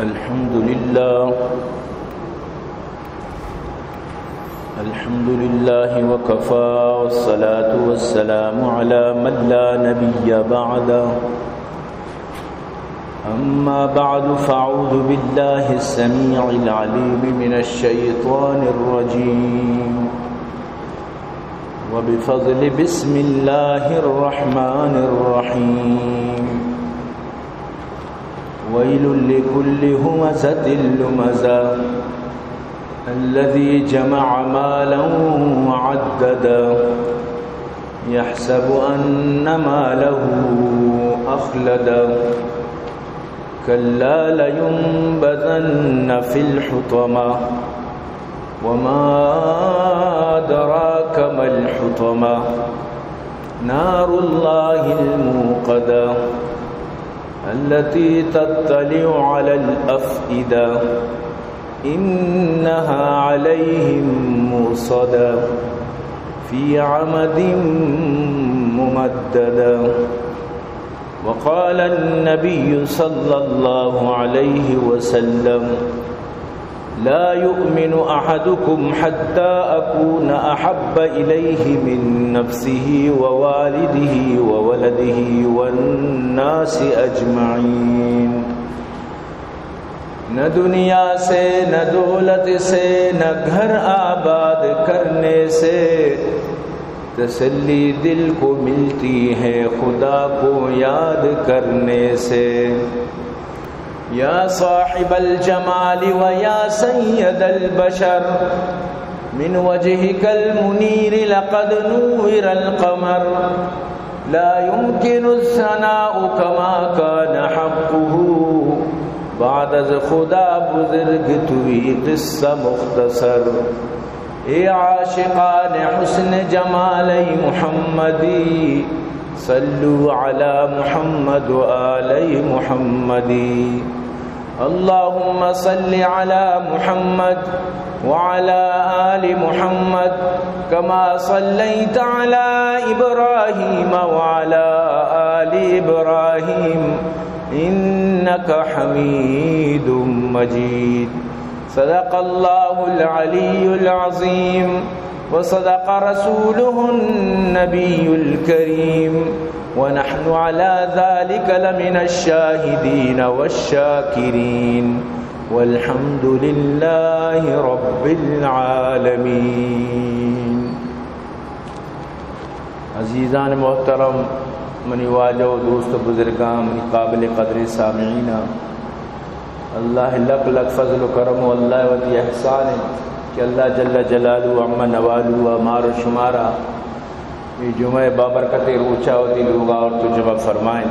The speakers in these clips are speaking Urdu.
الحمد لله وكفى والصلاة والسلام على من لا نبي بعده أما بعد فأعوذ بالله السميع العليم من الشيطان الرجيم وبفضل بسم الله الرحمن الرحيم ويل لكل همزة لمزة الذي جمع مالا وعددا يحسب أن ماله أخلدا كلا لينبذن في الحطمة وما أدراك ما الحطمة نار الله الموقدة التي تطلع على الأفئدة إنها عليهم مرصدة في عمد ممددة وقال النبي صلى الله عليه وسلم لا يؤمن أحدكم حتى أكون أحب إليه من نفسه ووالده وولده والناس أجمعين نہ دنیا سے نہ دولت سے نہ گھر آباد کرنے سے تسلی دل کو ملتی ہے خدا کو یاد کرنے سے یا صاحب الجمال و یا سید البشر من وجهك المنیر لقد نور القمر لا يمكن الثناء كما كان حقه بعد از خدا بزرگ توی قصہ مختصر اے عاشقان حسن جمال محمدی صلو علی محمد و آل محمدی اللهم صل على محمد وعلى آل محمد كما صليت على إبراهيم وعلى آل إبراهيم إنك حميد مجيد صدق الله العلي العظيم وصدق رسوله النبي الكريم ونحن على ذلك لمن الشاهدين والشاكرين والحمد لله رب العالمين عزیزان محترم منی واجہ و دوست و بزرگان منی قابل قدر سامعین اللہ لک لک فضل و کرم و اللہ وتی احسان کہ اللہ جل جلالہ عم نوالہ و مار و شمارہ یہ جمعہ بابرکت روچا ہوتی لوگا اور تو جمع فرمائیں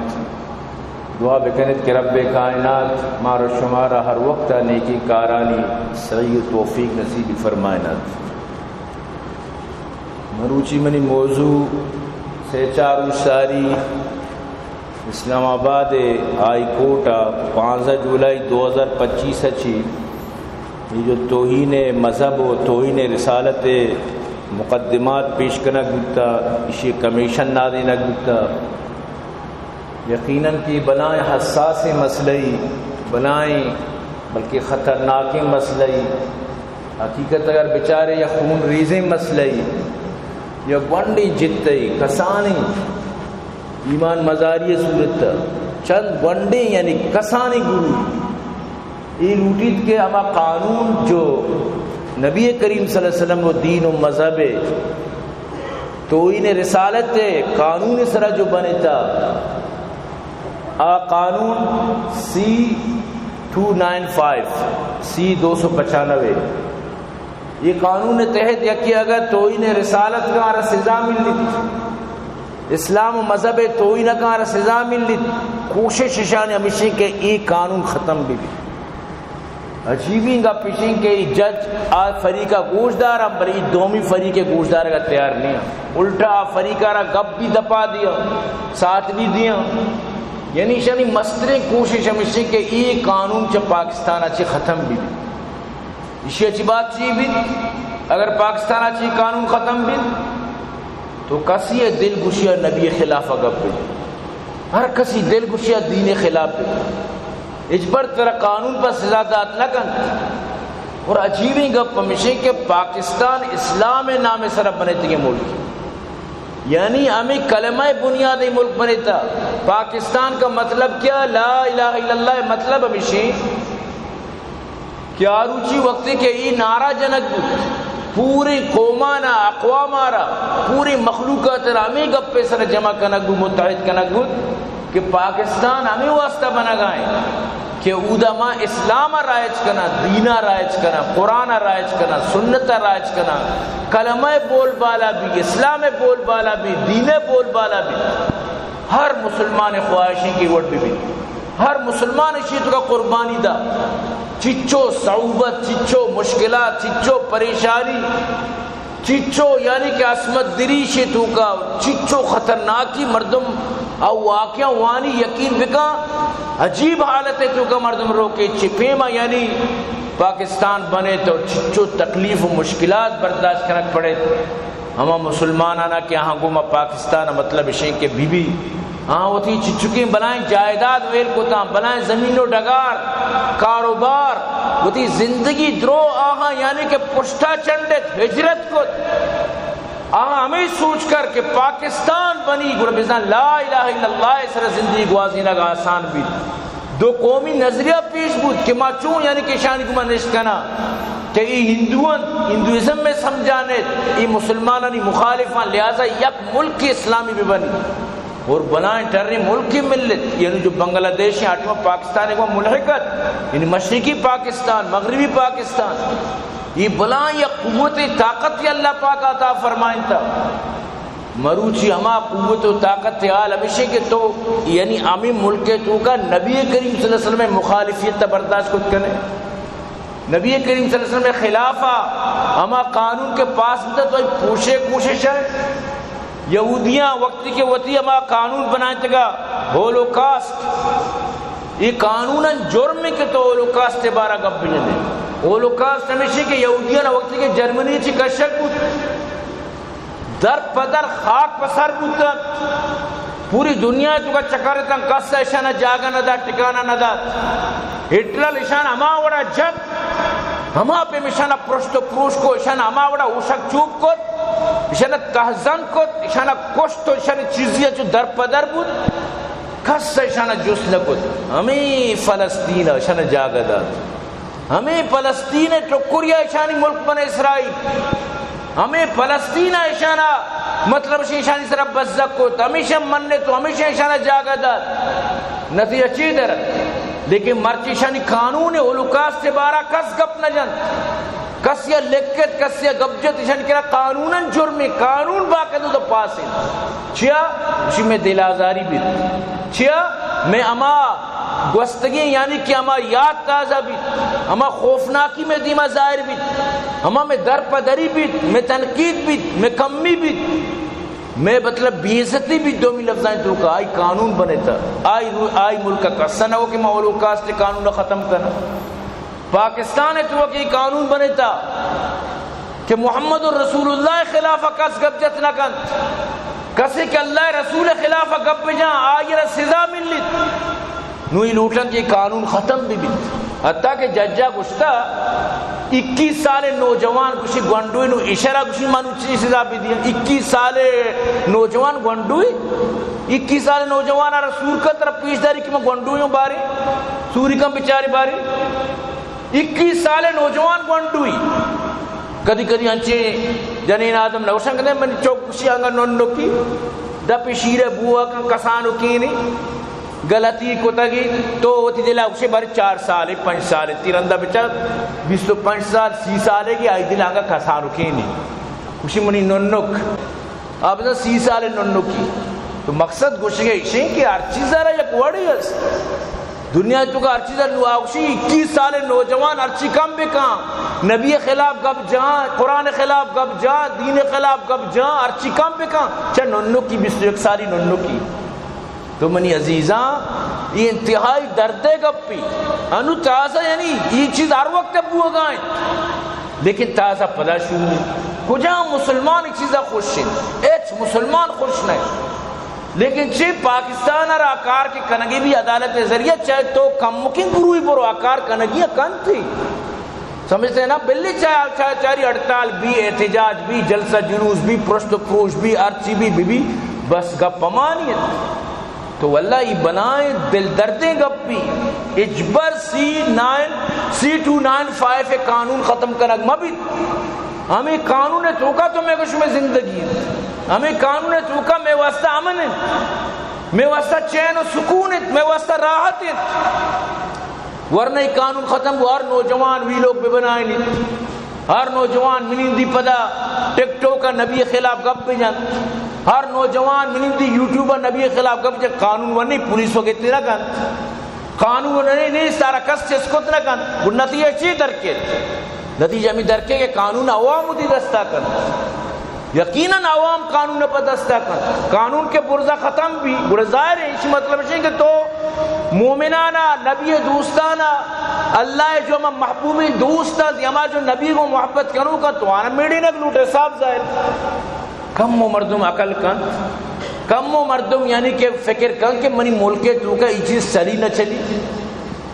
دعا بکنت کہ رب کائنات مار و شمارہ ہر وقت نیکی کارانی صحیح توفیق نصیب فرمائیں مروچی منی موضوع سے چارو ساری اسلام آباد ہائی کورٹ 15 جولائی 2025 اچھی یہ جو توہین مذہب و توہین رسالت مقدمات پیش کرنا گتا اسی کمیشن نادی نہ گتا یقیناً کہ بنائیں حساس مسئلہی بنائیں بلکہ خطرناک مسئلہی حقیقت اگر بیچارے یا خون ریزیں مسئلہی یا ونڈی جتئی کسانی ایمان مزاری صورت چند ونڈے یعنی کسانی گرو یہ لوٹیت کے اما قانون جو نبی کریم صلی اللہ علیہ وسلم و دین و مذہب تو انہیں رسالت قانون سرا جو بنے تھا قانون C-295 C-295 یہ قانون تحت یکی اگر توہین رسالت کا ہمارا سزا ملت اسلام و مذہب توہین کا ہمارا سزا ملت کوشش شان ہمیشہ کہ یہ قانون ختم بھی عجیبی گا پیشیں کہ جج آج فریقہ گوشدار ہم بلی دومی فریق گوشدار کا تیار نہیں الٹا فریقہ را گپ بھی دپا دیا ساتھ بھی دیا یعنی شانی مسترے کوشش ہمیشہ کہ یہ قانون چا پاکستان اچھے ختم بھی اسی اچھی بات چاہیے بھی اگر پاکستان اچھی قانون ختم بھی تو کسی دل گشیا نبی خلاف اگب بھی ہر کسی دل گشیا دین خلاف بھی اجبر ترا قانون پر سزا دات نہ کن. اور عجیبی گپ ہمیشہ کہ پاکستان اسلام نام سر بنے تھے ملک، یعنی ہمیں کلمہ بنیادی ملک بنے تھا. پاکستان کا مطلب کیا؟ لا الہ الا اللہ. مطلب ہمیشہ کیا روچی وقت کے ای نعرہ جنک پوری قومانا اقوامارا پوری مخلوقات ہمیں گپے سر جمع کنک متحد کنک کہ پاکستان ہمیں واسطہ بنا گائیں کہ اودا ماں اسلام رائج کنا، دینا رائج کنا، قرآن رائج کنا، سنت رائج کنا، کلمہ بول بالا بھی، اسلام بول بالا بھی، دین بول بالا بھی. ہر مسلمان خواہشیں کی وٹ بھی ہر مسلمان شیط کا قربانی دا. چچو صعوبت، چچو مشکلات، چچو پریشانی، چچو یعنی کہ عصمت دری شیطو کا چچو خطرناکی مردم او واقعہ وانی یقین بکا عجیب حالت ہے تو کا مردم روکے چپیما یعنی پاکستان بنے تو چچو تکلیف و مشکلات برداشت کرنا پڑے. ہما مسلمانانا کہ ہاں گوما پاکستان مطلب اشیں کہ بی بی ہاں وہ تھی چچکی بلائیں جائیداد ویل کو تاں بلائیں زمین و ڈگار کاروبار وہ تھی زندگی درو آہاں یعنی کہ پشتا چنڈت ہجرت کو آہاں ہمیں سوچ کر کہ پاکستان بنی گوڑا بزن لا الہ الا اللہ سر زندگی گوازی لگا آسان بھی. دو قومی نظریہ پیش بود کہ ما چون یعنی کہ شانی کو من نشت کنا کہ یہ ہندوازم میں سمجھانے یہ مسلمانانی مخالفان لہذا یک ملک اسلامی بھی بنی اور بنائیں ٹرنی ملک کی ملت یعنی جو بنگلہ دیش ہیں آٹھواں پاکستان کو ملحقت یعنی مشرقی پاکستان مغربی پاکستان یہ بلائیں یا قوت طاقت یا اللہ پاک عطا فرمائیں تھا. مروچی ہما قوت و طاقت حال ہمیشہ کہ تو یعنی عامی ملک کے تو کا نبی کریم صلی اللہ علیہ وسلم مخالفیت برداشت کچھ کرنے نبی کریم صلی اللہ علیہ وسلم خلافہ ہما قانون کے پاس میں تو پوچھے کوشش ہے. یہودیاں وقت کے وطی ہما قانون بنائیں تگا ہولوکاسٹ یہ قانوناً جرم کے تو ہولوکاسٹ بارہ گپ بجنے ہولوکاسٹ ہمیشہ کہ یہودیاں وقت کے جرمنی چی کشک بود در پدر خاک پسر بودتا پوری دنیا تو کا چکرتا کسا اشانہ جاگا نہ دا ٹکانا نہ دا. ہٹلر اشانہ ہما وڑا جب ہما پہ اشانہ پرشت و پروش کو اشانہ ہما وڑا اوشک چوب کو اشانہ تحزن کو اشانہ کشت و اشانہ چیزیاں جو در پدر بود کسا اشانہ جس نکو. ہمیں فلسطین اشانہ جاگا دا ہمیں فلسطین ٹکریا اشانی ملک بن اسرائیل ہمیں فلسطین اشانہ مطلب اشانی سر بزک کو ہمیشہ مننے تو ہمیشہ اشانہ جاگا دا نتیجہ چی در لیکن مرچی اشانی قانون ہولوکاسٹ سے بارہ کس گپ نہ جن کس یا لکت کس یا گبجت اشانی کرا قانوناً جرمی قانون باقی تو پاس ہے چیا اسی میں دل آزاری بھی چیا میں اما گوستگی یعنی کہ ہما یاد تازہ بھی ہما خوفناکی میں دیما ظاہر بھی ہما میں در پدری بھی میں تنقید بھی میں کمی بھی میں مطلب بیعزتی بھی دومی لفظائیں تو کا آئی قانون بنے تھا آئی ملک کا سنہ ہو کہ ہولوکاسٹ قانون ختم کرنا. پاکستان ہے تو کہ قانون بنے تھا کہ محمد الرسول اللہ خلافہ کس گبجت نہ کن کسی کہ اللہ رسول خلافہ گب جاں آئی سزا ملت نوئی لوٹن کی قانون ختم بھی حتیٰ کہ ججہ گشتا 21 سال نوجوان کچھ گونڈوئی نو اشارہ کچھ مانو چیز سزا بھی دیا 21 سال نوجوان گونڈوئی 21 سال نوجوان رسول کا طرف پیش داری کہ میں گونڈوئی ہوں باری سوری کم بچاری باری 21 سال نوجوان گونڈوئی کدی کدی ہنچے جنین آدم نوشن کہتے ہیں میں چوک کشی آنگا نونو کی دپی شیر بوا کا کسانو کی نہیں غلطی کو تگی تو ہوتی دلا اسے بارے 4 سال 5 سال تیرندہ بچہ 25 سال 30 سال کی آئی دل آگا کسانو کی نہیں اسی منی نونک آپ نے 30 سال نونکی تو مقصد گوشے گئے اسے کہ ہر چیز رہا یک وڑی ہے دنیا تو کا ہر چیز رہا 21 سال نوجوان ہر چیز کم بکاں نبی خلاف گب جہاں قرآن خلاف گب جہاں دین خلاف گب جہاں ہر چیز کم بکاں چاہ نونکی 21 سالی نونکی تو منی عزیزاں یہ انتہائی دردے گپی انو تازہ یعنی یہ چیز ہر وقت ابو گائیں لیکن تازہ پدا شروع کجا مسلمان ایک چیزہ خوش ہیں ایچ مسلمان خوش نہیں لیکن چھ پاکستان اور آکار کی کنگی بھی عدالت ذریعہ چاہے تو کم مکن گروہی برو آکار کنگی کن تھی سمجھتے ہیں نا بلی چاہے چاری ہڑتال بھی احتجاج بھی جلسہ جلوس بھی پرشت پروش بھی ارچی بھی بس گپ پمانیت تو واللہ یہ بنائیں دل دردیں گپ بھی اجبر C295 قانون ختم کنگ مبید ہمیں قانون توکا تو میں کچھ میں زندگی ہمیں قانون توکا میں واسطہ امن ہے میں واسطہ چین و سکون ہے میں واسطہ راحت ہے ورنہ قانون ختم ہوا ہر نوجوان وی لوگ بھی بنائیں نہیں ہر نوجوان منندی پدا ٹک ٹوک کا نبی خلاف گپ بھی جان ہر نوجوان منندی یوٹیوبر نبی خلاف گپ جان قانون ورنی پولیس ہو گئی تیرا کن قانون ورنی نہیں سارا کس چیز کو تیرا کن وہ نتیجہ چی درکے نتیجہ میں درکے کہ قانون عوام دی دستا کن یقیناً عوام قانون پر دستا کن قانون کے برزہ ختم بھی ظاہر ہے اس مطلب ہے کہ تو مومنانا نبی دوستانا اللہ جو ہم محبوبی دوست ہما جو نبی کو محبت کروں کا تو آنا میڈی نک لوٹے صاحب ظاہر کم و مردم عقل کن کم و مردم یعنی کہ فکر کن کہ منی ملکے تو کا یہ چیز چلی نہ چلی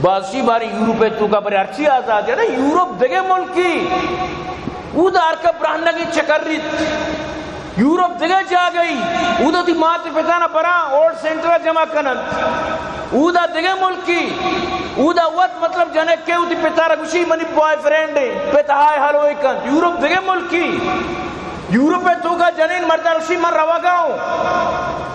بازشی باری یوروپے تو کا بری ارچی آزاد ہے نا یوروپ دگے ملکی او دا ارکا برہنہ کی چکریت یوروپ دگے جا گئی او دا تی مات فتانا برا اوڑ سینٹرہ جمع کنن او دا دگے ملکی او دا وقت مطلب جنک کے او تی پتارا کشی منی بوائے فرینڈ ہے پیتا ہائے حلوئی کن یوروپ دگے ملکی یوروپ تو کا جنین مردہ رشی من روا گاؤں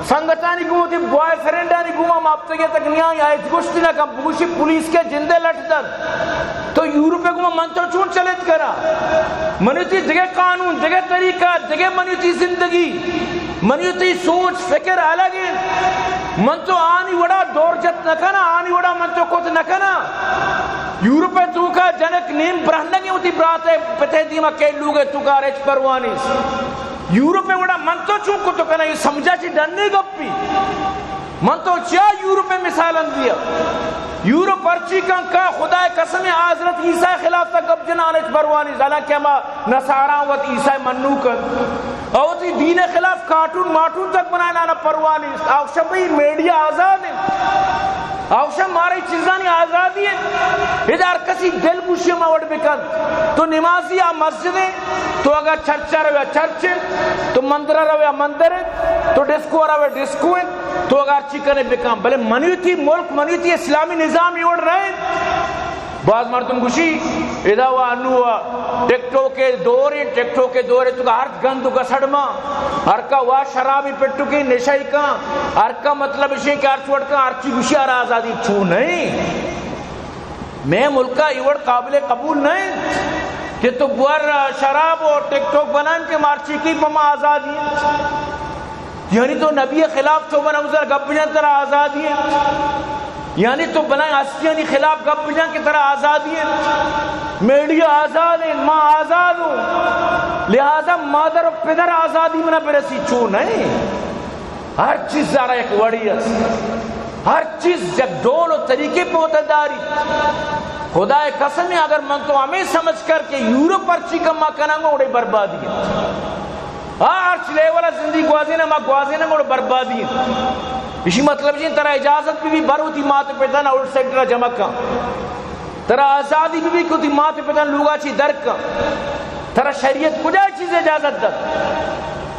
سنگتانی گو تی بوائے فرینڈانی گو ہم آپ تک تک نہیں آئی آئیت گوشتی نہ کم بگوشی پولیس کے جندے لٹ دن تو یوروپے کو من تو چون چلت کرا منیتی دگے قانون دگے طریقہ دگے منیتی زندگی منیتی سوچ فکر الگ ہے من تو آنی وڑا دور جت نہ کنا آنی وڑا من تو کت نہ کنا یوروپے تو کا جنک نیم برہنگی ہوتی برات ہے پتے دیما کئی لوگے تو کا رچ پروانی یوروپے وڑا من تو چونکو تو کنا یہ سمجھا چی ڈننے گپی من تو چیا یوروپے مثالاً دیا یوروپ پرچی کا خدا قسم حضرت عیسیٰ خلاف تک گب جنالچ بروانی حالانکہ ہما نصاراں وقت عیسیٰ منو کر اور تی دین خلاف کارٹون مارٹون تک بنائے لانا پروانی آوشا بھئی میڈیا آزاد ہے آوشا مارے چیزانی آزادی ہے ادھار کسی دل بوشی موڑ بکن تو نمازی آ مسجد ہے تو اگر چرچہ رویا چرچ ہے تو مندرہ رویا مندر ہے تو ڈسکو رویا ڈسکو ہے تو اگر چکنے بکن بلے منیتی ملک منیتی اسلامی نظام یوڑ رہے بعض مردم گوشی ادا و انو ٹکٹو کے دورے تو کا ہر گندو کا سڑما ہر کا وا شرابی پٹو کی نشائی کا ہر کا مطلب اسی کہ ارچوڑ کا ارچی گوشی اور آزادی چھو نہیں میں ملکہ ایوڑ قابل قبول نہیں کہ تو بور شراب اور ٹک ٹوک بنائیں کہ مارچی کی پما آزادی ہے یعنی تو نبی خلاف تو بنا ازر گپ جان طرح آزادی ہے یعنی تو بنائیں ہستیانی خلاف گپ جان کی طرح آزادی ہے میڈیا آزاد ہے ماں آزاد ہوں لہذا مادر و پدر آزادی میں نہ برسی چھو نہیں ہر چیز زارا ایک وڑی ہے ہر چیز جب ڈول و طریقے پہ ہوتا داری خدا قسم ہے اگر من تو ہمیں سمجھ کر کہ یوروپ پر چیکم ماں کنانگا اڑے بربادی ہے ہر چلے والا زندگی گوازینا ماں گوازینا اڑے بربادی ہے اسی مطلب جن ترہ اجازت بھی بروتی مات پیدا نہ اڑ سیکٹرہ جمع کا ترہ آزادی بھی کتی مات پیدا لوگا چی درک کا ترہ شریعت کجا چیز اجازت دا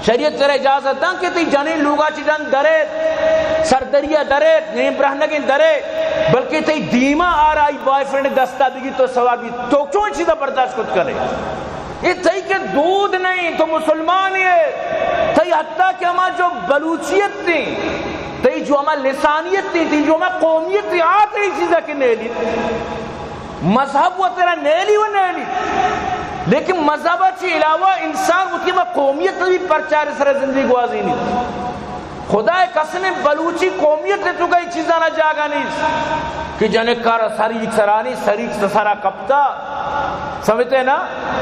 شریعت ترہ اجازت دا کہ تی جنین لوگا چی جن درے سردریہ درے نیم برہنگین درے بلکہ تی دیما آ رہا بوائے فرینڈ دستا بھی تو سوابی تو کیوں چیزا برداشت کت کرے یہ تی کہ دودھ نہیں تو مسلمان ہے تی حتیٰ کہ ہمارا جو بلوچیت تھی تی جو ہمارا لسانیت تھی جو ہمارا قومیت تھی آتے ہی چیزا کی نیلی مذہب وہ تیرا نیلی و نیلی لیکن مذہب اچھی علاوہ انسان اس کی قومیت بھی پرچار سر زندگی گوازی نہیں خدا قسم بلوچی قومیت نے تو کئی چیزاں نہ جاگا نہیں کہ جنک کار سریک سرانی سریک سسارا کپتا سمجھتے نا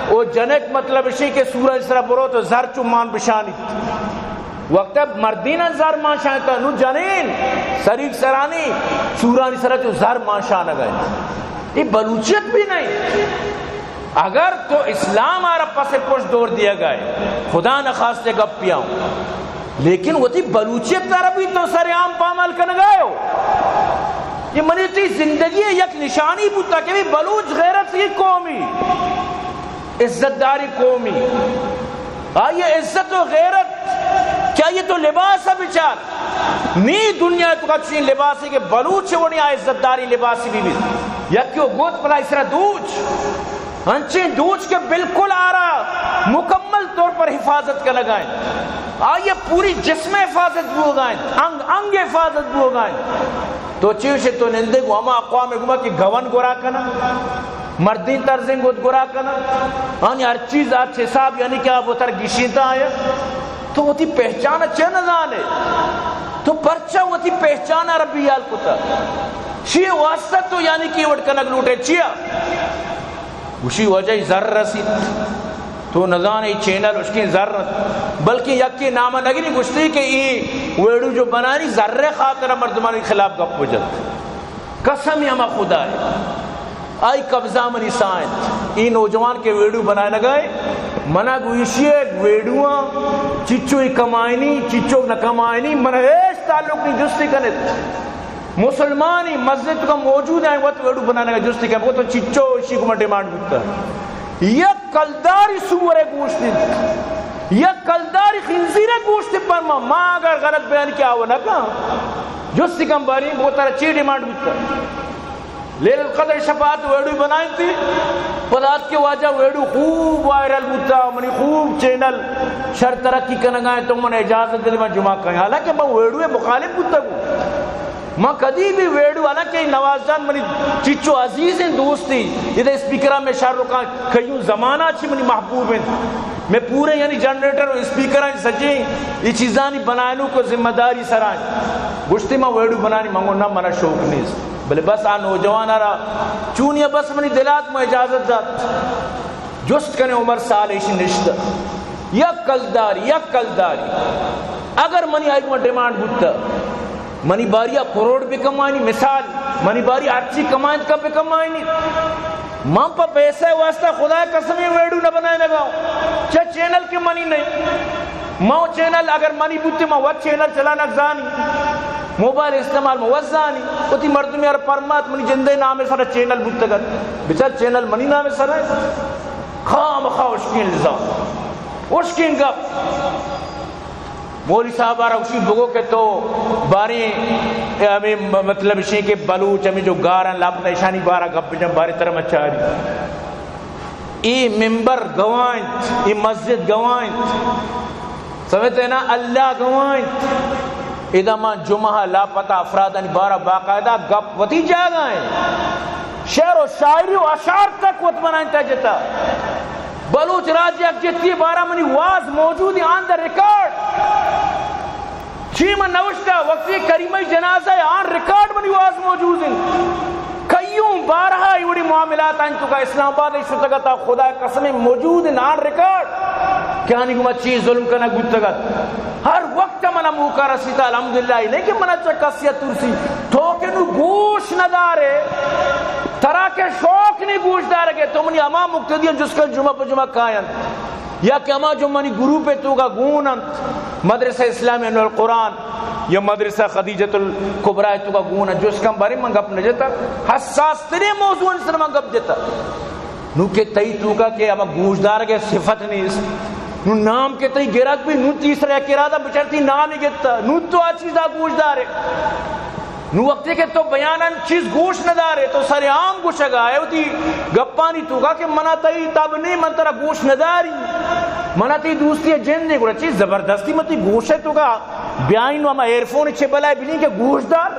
وہ جنک مطلب اسی کے سورج سرہ برو تو زر چمان بشانی وقت مردین زر مان شانتا نو جنین سریک سرانی سورانی سرہ جو زر مان شانہ گئے یہ بلوچیت بھی نہیں اگر تو اسلام آرہ پس پوش دور دیا گئے خدا نخواست گپ پیاؤں لیکن وہ تھی بلوچیت عربی تو سر عام پامال کا نگائے ہو. یہ منی تھی زندگی یک نشانی بوتا کہ بھی بلوچ غیرت کی قومی، عزت داری قومی. آئیے عزت و غیرت کیا یہ تو لباس ہے بچار نہیں دنیا تو کچھ لباس ہے کہ بلوچ وہ نہیں آئے عزت داری لباسی بھی یا کیوں گوت پلا اس طرح دوچ ہنچیں دوچ کے بالکل آ رہا مکمل طور پر حفاظت کا لگائیں. آئیے پوری جسم حفاظت بھی ہوگائیں، انگ حفاظت بھی ہوگائیں. تو چیوشے تو نندے کو ہما اقوام گما کہ گون گورا کنا مردی طرزیں گود گورا کنا آنی ہر چیز آج حساب یعنی کہ آپ اتر گشیتا آیا تو وہ تھی پہچانا چھ نظانے تو پرچہ وہ تھی پہچانا ربیال کتا چیئے واسطہ تو یعنی کی وڑ کنک لوٹے چیئے اسی وجہ ذر رسید تو نظانے چینل اس کی ذرت بلکہ یکی نامہ نگری گشتی کہ یہ ویڈو جو بنانی ذر خاطر مردمانی خلاف گپ وجد قسم ہما خدا ہے آئی قبضہ منی سائن یہ نوجوان کے ویڈو بنائے لگائے منہ گوشی ہے ویڈواں چچو ہی کمائنی چچو نہ کمائنی منہ ایش تعلق نہیں جستی کنت مسلمانی مسجد کا موجود ہیں وہ تو ویڈو بنانے کا جستی کنت وہ تو چچو اسی کو ڈیمانڈ ہوتا ہے یک کلداری سور گوشت یک کلداری خنزیر گوشت پر ماں اگر غلط بیان کیا ہوا نہ کہا جستی کم باری وہ طرح چی ڈیمانڈ ہوتا ہے. لیل القدر شفاعت ویڈو بنائیں تھی پدات کے واجہ ویڈو خوب وائرل ہوتا منی خوب چینل شر ترقی کنگائیں تو من اجازت دے میں جمعہ کہیں حالانکہ میں ویڈو مخالف ہوتا ہوں ماں کدی بھی ویڈو حالانکہ نواز جان منی چچو عزیز ہیں دوستی یہ اسپیکرہ میں شاہ رخ کئیوں زمانہ اچھی منی محبوب ہیں میں پورے یعنی جنریٹر اور اسپیکرہ سجیں یہ چیزانی بنائنوں کو ذمہ داری سرائیں گشتی میں ویڈو بنانی مانگو نہ منا شوق نہیں بلے بس آ نوجوان آرہا چونیا بس منی دلات میں اجازت دات جست کنے عمر سال ایشی نشتہ یک کلداری اگر منی آئیک میں ڈیمانڈ بودتا منی باریا کروڑ بھی کمائنی مثال منی باری ارچی کمائنت کا بھی کمائنی ماں پا پیسے واسطہ خدا قسمی ویڈو نہ بنائے لگاؤں چاہ چینل کے منی نہیں ماں چینل اگر منی بودتی ماں وقت چینل چلانا زانی موبائل استعمال موزانی وہ تی مردمی اور پرمات منی جندے نامے سارا چینل بودتا گا بچار چینل منی نامے سارا ہے خام خواہ اشکین لزام اشکین گپ مولی صاحب آرہا اسی بگو کے تو باری ہمیں مطلب اسی کے بلوچ ہمیں جو گارن لاپتا اشانی بارہ گپ جم باری طرح مچاری ای ممبر گوائنت ای مسجد گوائنت سمجھتے ہیں نا اللہ گوائنت اذا ماں جمعہ لاپتا افرادانی بارہ باقاعدہ گپ وطی جاگائیں شعر و شاعری و اشعار تک وط بنائنتا جتا بلوچ راج یک جتی بارہ money was Maududi on there record چی من نوشتا وقتی کریمہ جنازہ آن ریکارڈ منی واز موجود ہیں کئیوں بارہا ایوڑی معاملات آئیں تو کا اسلام آباد شتگتا خدا قسم موجود ہیں آن ریکارڈ کیا نہیں کہ چیز ظلم کرنا گتگت ہر وقت منا موقع رسیتا الحمدللہ نہیں کہ منا چکسیہ ترسی ٹھوکے نو گوش نہ دارے ترا کے شوق نہیں گوش دارے گے تو منی اما مقتدیاں جس کا جمعہ پر جمعہ کائن یا کہ اما جو منی گروہ پہ تو کا گونن مدرسہ اسلامی انو القرآن یا مدرسہ خدیجت الکبرہ تو کا گونن جس کا بارے من گپ نہ جتا حساس ترے موضوع اس من گپ جتا نو کہ تئی تو کا کہ اما گوش دار کے صفت نہیں اس نو نام کے تئی گرات بھی نو تیسرا کرادہ بچرتی نام ہی گتا نو تو آچیزہ گوش دارے نو وقتی کہ تو بیاناً چیز گوش نہ دارے تو سارے عام گوش اگائے ہوتی گپانی تو کا کہ منا تئی تب نہیں من ترہ گوش نہ داری منا تی دوستی جن نہیں گوڑا چیز زبردستی متی گوش ہے تو کا بیائن ہم ایئرفون اچھے بلائے بھی نہیں کہ گوش دار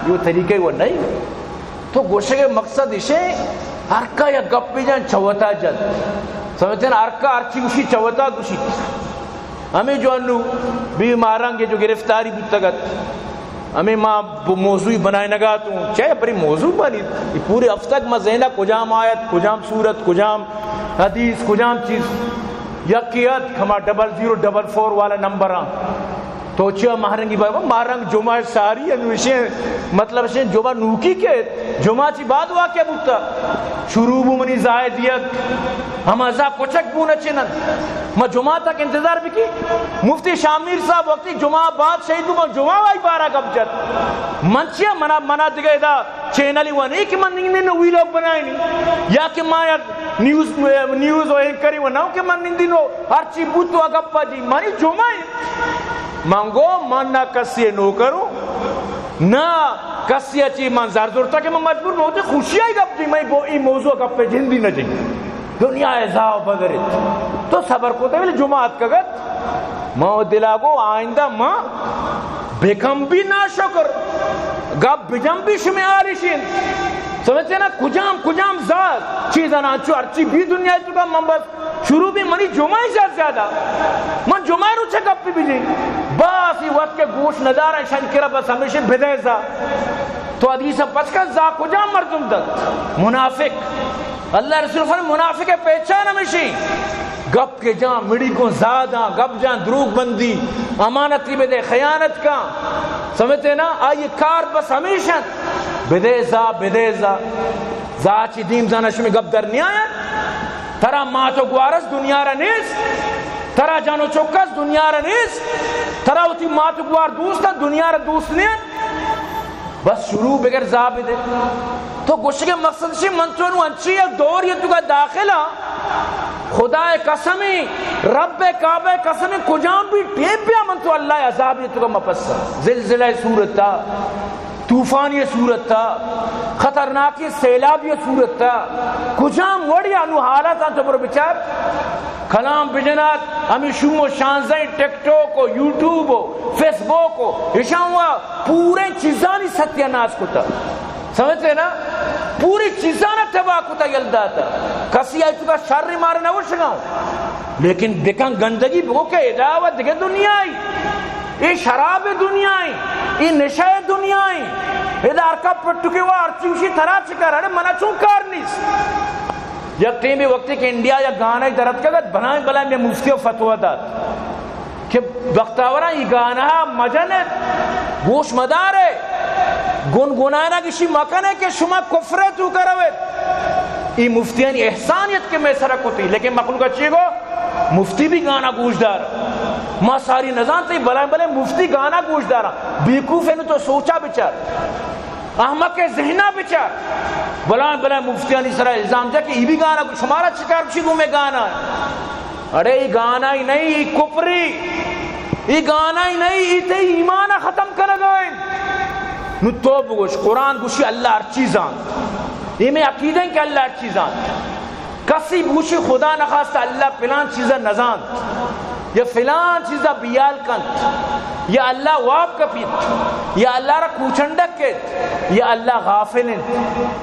یہ طریقے وہ نہیں تو گوشے کے مقصد اسے ارکا یا گپ بھی جان چوتا جد سمجھتے ہیں ارکا ارچی گوشی چوتا گوشی ہمیں جو انو بھی مارانگے جو گرفتاری بھی تگت ہمیں ماں موضوعی بنائے نگاتوں چاہے پری موضوع بنی پورے ہفتہ میں ذہنہ کجام آیت کجام صورت کجام حدیث کجام چیز یقیت ہما 0044 والا نمبر تو چیا مہرنگی بابا مہرنگ جمعہ ساری انوشیں مطلب سے جمعہ نوکی کے جمعہ چی بعد واقعہ بوتا شروع بو منی زائدیت ہم ازا کچک بونا چنن میں جمعہ تک انتظار بھی کی مفتی شامیر صاحب وقتی جمعہ بعد شہید بو جمعہ وائی بارہ کب جت منچیا منا دگئے دا چینلی ونی کہ من نگنے نوی لوگ بنائیں نہیں یا کہ ماں نیوز و اینکری وناو کہ من نگنے ہر چی بوتو اگپا جی مانی جمعہ مانگو من نہ کسی نو کروں نہ کسی اچھی من زردور تھا کہ میں مجبور میں ہوتے خوشی آئی گپ دی میں ای موضوع گپ پہ جن بھی نہ جائیں دنیا ازاو بگرت تو صبر کو تے جماعت کگت ماں دلاغو آئندہ ماں بکم بھی نہ شکر گپ بجم بھی شمیارشین سمجھتے نا کجام ذات چیزاں نانچو ارچی بھی دنیا تو کا منبس شروع بھی منی جمعہ زیادہ من جمعہ رو چھے گپ بھی جی باسی وقت کے گوش ندارا شنکرہ بس ہمیشہ بدیزا تو حدیث پچکا زا کجام مردم دت منافق اللہ رسول فرم منافق پہچان ہمیشہ گپ کے جان مڑی کو زادہ گپ جان دروگ بندی امانتی بدے خیانت کا سمجھتے نا آئیے کار بس ہمیشہ بدیزا چی دیم زانش میں گپ در نہیں آیا ترا ماتو گوارس دنیا را نیس ترا جانو چوکس دنیا را نیس ترا ہوتی ماتو گوار دوستا دنیا را دوست نہیں بس شروع بگر زابد ہے تو گوشت کے مقصد سے منتونو انچی ایک دور یہ تو کا داخلہ خدا قسمی رب کعبہ قسمی کجام بھی ٹیپ پیا منتو اللہ عذاب یہ تو کا مپسر زلزلہ صورت تھا طوفانی صورت تھا خطرناکی سیلابی صورت تھا کجام وڑی انو حالات آن تو برو بچار کلام بجنات ہمیں شوم و شانزیں ٹک ٹوک و یوٹیوب و فیس بک و اشان ہوا پورے چیزانی ستیہ ناس کو تھا سمجھتے نا پوری چیزانا تباہ کو تھا یلدہ تھا کسی آئی تو کا شر مارنا وہ شگاؤں لیکن بکن گندگی بگو کہ اداوت دکھے دنیا آئی یہ شراب دنیا آئی یہ نشہ دنیا آئی ادار کا پٹو کے وہ ارچوشی تھرا چکا رہے منہ چون کار نیس یک ٹیم بھی وقتی کہ انڈیا یا گانا درد کا گت بنائیں بلائیں میں مفتی و فتوہ داد کہ وقتاورا یہ گانا مجنت گوش مدار ہے گنگنائنا کسی مکن ہے کہ شما کفر تو کروت یہ مفتیان احسانیت کے میں سرک ہوتی لیکن مخلوق اچھی گو مفتی بھی گانا گوش دار ماں ساری نظام تے بلائیں مفتی گانا گوش دارا بیوقوف ہے تو سوچا بچار احمق کے ذہنہ بچار بلائیں مفتیانی سرا الزام جا کہ یہ بھی گانا شمارا چکار بچی گو میں گانا ارے یہ گانا ہی نہیں یہ کفری یہ گانا ہی نہیں یہ تے ایمانہ ختم کر گئے نو توب گوش قرآن گوشی اللہ ہر چیزان یہ میں عقیدہ ہیں کہ اللہ ہر چیزان کسی بوشی خدا نخواستہ اللہ فلان چیزا نزان یا فلان چیزا بیال کنت یا اللہ واب کپیت یا اللہ را کوچندک کت یا اللہ غافلن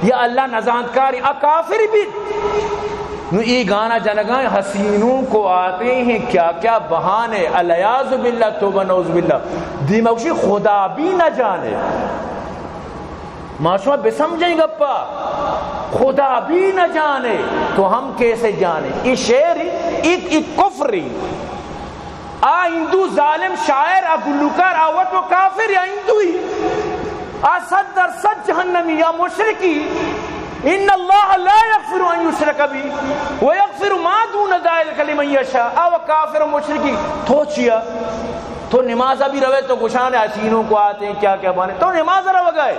یا اللہ نزانکاری کافری بیت نو یہ گانا جنگائیں حسینوں کو آتے ہیں کیا کیا بہانے الیاذ باللہ توبہ نعوذ باللہ دیموشی خدا بھی نہ جانے معاشمہ بسمجھیں گپا خدا بھی نہ جانے تو ہم کیسے جانے یہ شعر ایک کفری ہندو ظالم شاعر گلوکار آوت و کافر یا ہندو ہی صد در صد جہنمی یا مشرکی ان اللہ لا یغفر ان یشرک بھی ویغفر ما دون ذلک لمن یشاء او کافر و مشرکی تو چیا تو نمازہ بھی روے تو گشانے حسینوں کو آتے ہیں کیا کیا بانے تو نماز رو گئے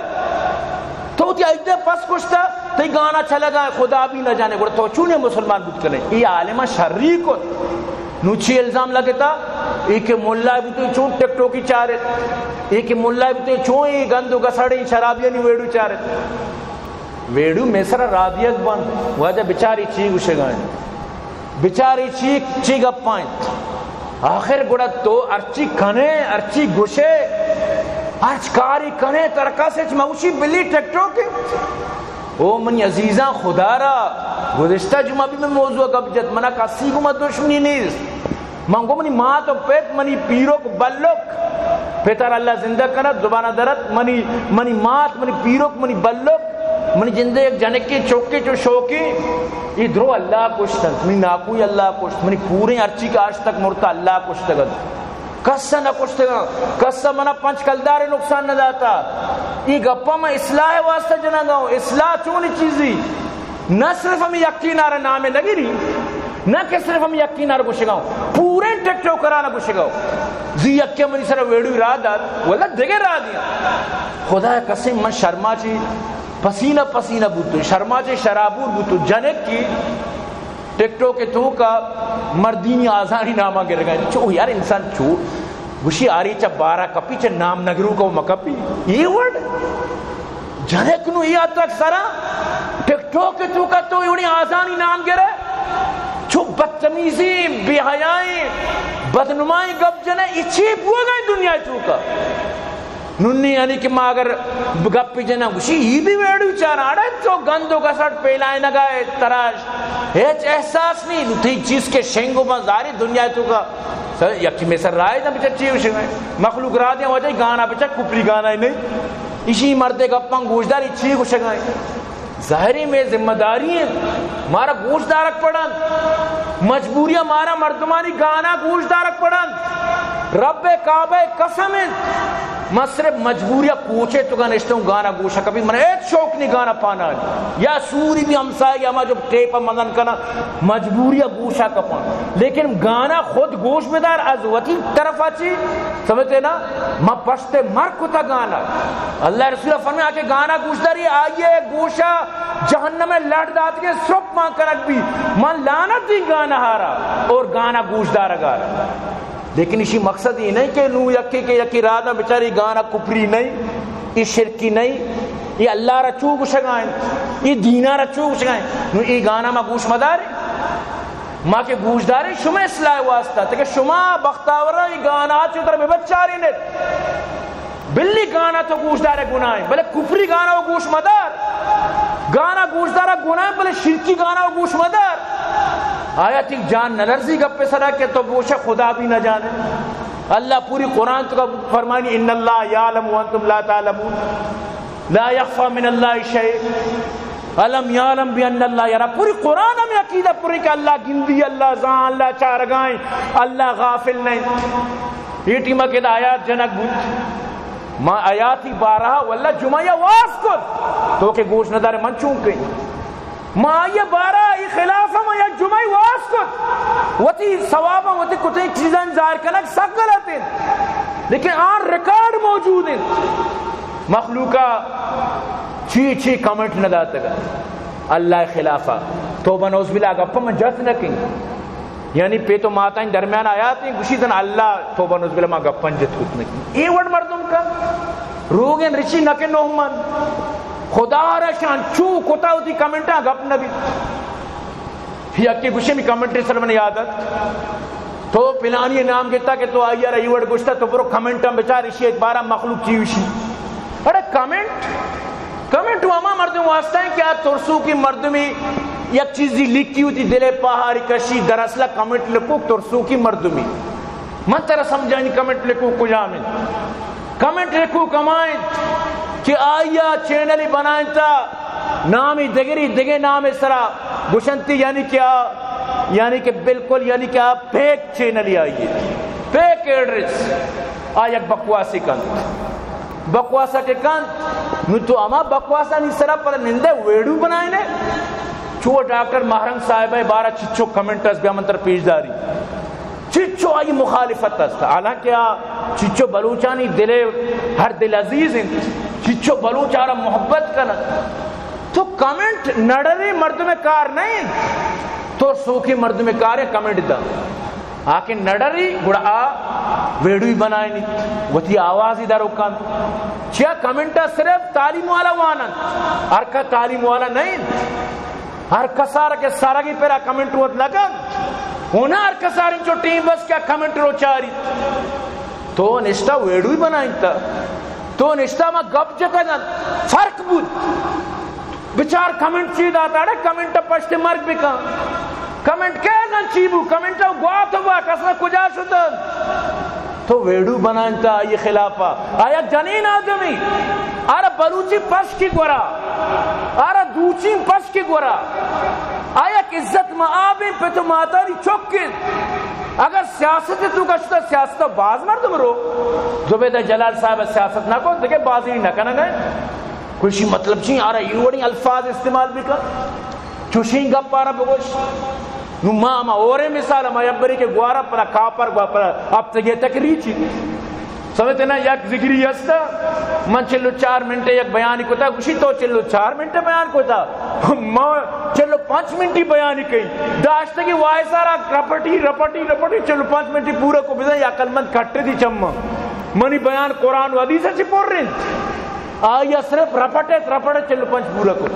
تو تی ایدے پس کشتا تی گانا چلا گئے خدا بھی نہ جانے گوڑا تو چونے مسلمان بود کرنے یہ عالمہ شرری کو نوچی الزام لگتا ایک ملہ بھی تو چون ٹک ٹوکی چارے ایک ملہ بھی تو چون ہی گندو گسڑی شرابیہ نہیں ویڈو چارے ویڈو میسرہ رادیت بند وجہ بچاری چیک اسے گئے بچاری چیک گپ پائیں آخر گوڑا تو ارچی کنے ارچی گوشے ارچ کاری کنے ترکا سے موشی بلی ٹک ٹوکی او منی عزیزاں خدا را گزشتہ جمعہ بھی میں موضوع گبجت منا کسی کو مت دشمنی نیست منگو منی ماں تو پیت منی پیروک بلوک پیتر اللہ زندہ کرت زبانہ درت منی مات منی پیروک منی بلوک منی جندے ایک جنکی چوکی چو شوکی یہ درو اللہ کشتن منی ناکوی اللہ کشت منی پورے ارچی کا آج تک مرتا اللہ کشتگد کسا نہ کشتے گا کسا منا پنچ کلدار نقصان نہ داتا. یہ گپا میں اصلاح واسطہ جنا گاؤں. اصلاح چونی چیزی نہ صرف ہم یقین آرہ نامے لگی رہی نہ کہ صرف ہم یقین آرہ گوشے گاؤں پورے ٹیکٹو کرانا گوشے گاؤں زی یکی منی سر ویڈوی را داد واللہ دگے را دیا. خدا قسم من شرما چی پسینہ پسینہ بوتو شرما چی شرابور بوتو جنک کی ٹیکٹو کے تو کا مردینی آزانی نامہ گر گئے. چو یار انسان چو گوشی آری چا بارہ کپی چا نام نگرو کو مکپی یہ ورڈ جنک نو یہ تک سرا ٹیکٹو کے تو کا تو انہیں آزانی نام گرے. چو بدتمیزی بے حیائی بدنمائی گپ جنے اچھی بو گئی دنیا تو کا ننی یعنی کہ ماں اگر گپ پی جنا گوشی یہ بھی ویڈو چانا اڑے تو گندو کا سٹ پیلائیں نگائے تراش ہیچ احساس نہیں نتی چیز کے شنگو مزاری دنیا تو کا یکی میں سر رائے نا بچہ چیوشی میں مخلوق را دیا وجہ گانا بچہ کپری گانا ہی نہیں اسی مردے گپاں گوشداری چی کو شگائیں. ظاہری میں ذمہ داری ہے مارا گوشت دارک پڑھن مجبوریاں مارا مردمانی گانا گوشت دارک پڑھن رب کعبہ قسم میں صرف مجبوریاں پوچھے تو گا نشتا ہوں گانا گوشا کبھی من ایک شوق نہیں گانا پانا یا سوری بھی ہمسائے یا ہما جو ٹیپا مدن کنا مجبوریاں گوشا کپا لیکن گانا خود گوش بدار از وطی طرف آچی سمجھتے نا ما پشتے مرک ہوتا گانا. اللہ رسول فرمائے آکے گانا گوش داری آئیے گوشا جہنم میں لڑ دات کے سرپ مان کنک بھی من لانت دی گانا ہارا اور گانا گوش دارا گارا. لیکن اسی مقصد ہی نہیں کہ نو یکی کے یکی رانا بچاری گانا کپری نہیں یہ شرکی نہیں یہ اللہ رچو گوشگائیں یہ دینا رچو گوشگائیں نو یہ گانا ما گوش مداری ماں کے گوش داری شما اصلاح واسطہ تاکہ شما بختاورہ یہ گانا چو در میں بچاری نیت بلی گانا تو گوش دارے گناہیں بلے کپری گانا وہ گوش مدار گانا گوش دارا گناہیں بلے شرکی گانا وہ گوش مدار. آیا تھی جان نلرزی گپ پہ سرا کہ تو گوشہ خدا بھی نہ جانے. اللہ پوری قرآن تو فرمانی ان اللہ یعلم وانتم لا تعلمون لا یخفى من اللہ شیء علم یعلم بان اللہ یرا. پوری قرآن ہمیں عقیدہ پوری کہ اللہ گندی اللہ زان اللہ چارگائیں اللہ غافل نہیں. یہ ٹیمہ کے آیات جنک بود ما آیاتی بارہا واللہ جمعیہ واف کر تو کہ گوش ندار من چونک گئی ما یہ بارہ یہ خلافہ ما یا جمعی واس کر وطی ثوابہ وطی کتے چیزیں ظاہر کنک سک غلط ہیں لیکن آن ریکارڈ موجود ہیں. مخلوقہ چی کمنٹ نہ داتا گا اللہ خلافہ توبہ نوز بلا گپا من جت نکیں یعنی پہ تو ماتائیں درمیان آیات ہیں گوشی دن اللہ توبہ نوز بلا ما گپا جت کت نکیں. یہ وڑ مردم کا روگن رچی نکے نوہمن خدا را شان چو کتا ہوتی کمنٹاں گپ نبی یکی گوشے میں کمنٹری سر میں یادت تو پلانی نام کہتا کہ تو آئیے رہی وڑ گوشتا تو برو کمنٹاں بچار اسی ایک بارہ مخلوق چیوشی. ارے کمنٹ وہاں مردم واسطہ ہیں کیا ترسو کی مردمی یک چیزی لکھی ہوتی دلے پہاری کشی دراصلہ کمنٹ لکھو ترسو کی مردمی من ترہ سمجھانی کمنٹ لکھو کجامن کمنٹ لکھو کمائیں کہ آئیا چینلی بنائیں تا نامی دگری دگے نام اسرا گشنتی یعنی کیا یعنی کہ بالکل یعنی کہ آپ پیک چینلی آئیے پیک ایڈریس آیا بکواسی کند بکواسا کے کند نو تو اما بکواسا نہیں سرا پر نندے ویڈو بنائیں نے چو ڈاکٹر مہرنگ صاحبہ بارہ چچو کمنٹس بیا منتر پیش داری چچو آئی مخالفت تستا حالانکہ چچو بلوچانی دلے ہر دل عزیز ہیں چچو بلوچارا محبت کرنا تو کمنٹ نڑری مرد میں کار نہیں تو سوکھی مرد میں کار ہے کمنٹ دا آکے نڑری گڑا ویڈوی بنائے نہیں وہ تھی آوازی دارو کان چیا کمنٹا صرف تعلیم والا وانن ہر کا تعلیم والا نہیں ہر کسارا کے سارا کی پیرا کمنٹ ہوت لگا ہونا ہر کساری جو ٹیم بس کیا کمنٹ رو چاری تو نشتہ ویڈوی بنائیں تا تو نشتہ ما گپ جتا گا فرق بود بچار کمنٹ چید آتا ہے کمنٹ پشت مرگ بکا کمنٹ کیا گا چیبو کمنٹ گوات ہوا کسنا کجا شدن تو ویڈو بنائیں تا یہ خلافہ آیا جنین آدمی آرہ بلوچی پش کی گورا آرہ دوچی پش کی گورا آیا عزت معابیں پہ تو ماتاری چکت اگر سیاست تو کشتا سیاست باز مردم رو زبید جلال صاحب سیاست نہ کو دیکھے بازی نہ کنا گئے کچھ مطلب چی آ رہا یہ وڑی الفاظ استعمال بھی کر چوشیں گپ پارا بگوش نو ماما اورے مثال ہم یبری کے گوارا پرا کاپر گوارا اب تک تقریر چی سمجھتے نا یک ذکری ہستا من 4 منٹ یک بیانی کو تھا کچھ تو 4 منٹ بیان کو تھا میں 5 منٹ بیانی کہیں داشتا کہ وائی سارا رپٹی 5 منٹ پورا کو بزن یا عقل مند کھٹے تھی چمہ منی بیان قرآن و حدیث سے پور رہے ہیں آیا صرف رپٹے 5 پورا کو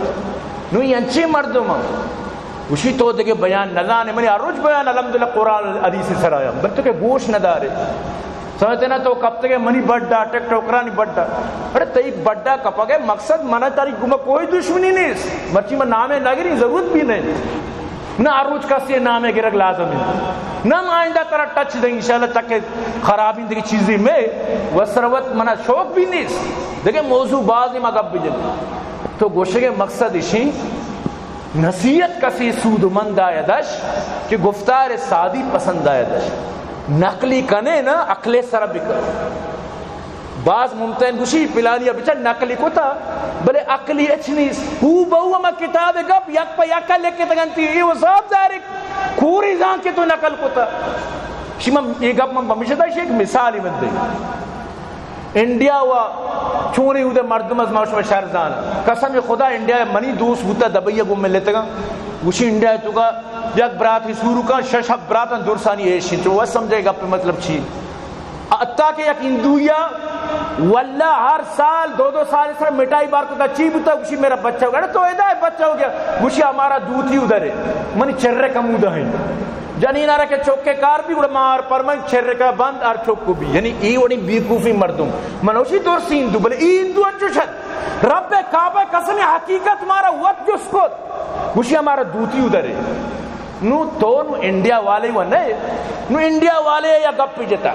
نو یہ انچے مردم اسی تو دے بیان نظانے منی عروج بیان الحمدللہ قرآن حدیث سے سرایا بلکہ کہ گوش ندارے سمجھتے نا تو کب تک منی بڑھا ٹک ٹوکرانی بڑھا ارے تئی بڑھا کپا گئے مقصد منا تاری گمہ کوئی دشمنی نہیں مرچی میں نامے لگی ضرورت بھی نہیں نہ عروج کا سے نامے گرگ لازم ہے نہ آئندہ طرح ٹچ دیں انشاءاللہ تک خرابی دے چیزیں میں وہ سروت منا شوق بھی نہیں دیکھیں موضوع بعض ہی مگب بھی جن تو گوشے کے مقصد اشیں نصیحت کسی سود مند آیا دش کہ گفتار سادی پسند آیا دش نقلی کنے نا عقل سر بکر بعض ممتن گوشی پلانیا بچا نقلی کو تھا بلے عقلی اچھنیس ہو بہو اما کتاب گپ یک پا یکا لے کے تگنتی یہ وہ صاحب دارک کوری زان کے تو نقل کو تھا شیما یہ گپ من بمیشتا ہے ایک مثالی مد دے انڈیا و چونی ہو دے مردم از موش و شرزان قسم خدا انڈیا منی دوست ہوتا دبئیہ گم میں لیتے گا گوشی انڈیا تو کا یک برات ہی سورو کا ششب براتاں درسانی ایشی تو وہ سمجھے گا پہ مطلب چی اتا کہ یک ہندویا واللہ ہر سال 2 سال اس طرح مٹائی بار کو تا چی بتا گوشی میرا بچہ ہو گیا تو ایدہ ہے بچہ ہو گیا گوشی ہمارا دوتی ادھر ہے منی چرے کا مودہ ہے جنین آرہ کے چوکے کار بھی گوڑا مار پر من چرے کا بند اور چوک کو بھی یعنی ای وڑی بیقوفی مردم منوشی دور سی ہندو بلے ای ہندو انچو شد رب کعبہ قسم حقیقت مارا وقت جس کو گوشی ہمارا دوتی ادھر ہے نو تو نو انڈیا والے وہ نہیں نو انڈیا والے یا گپ پی جتا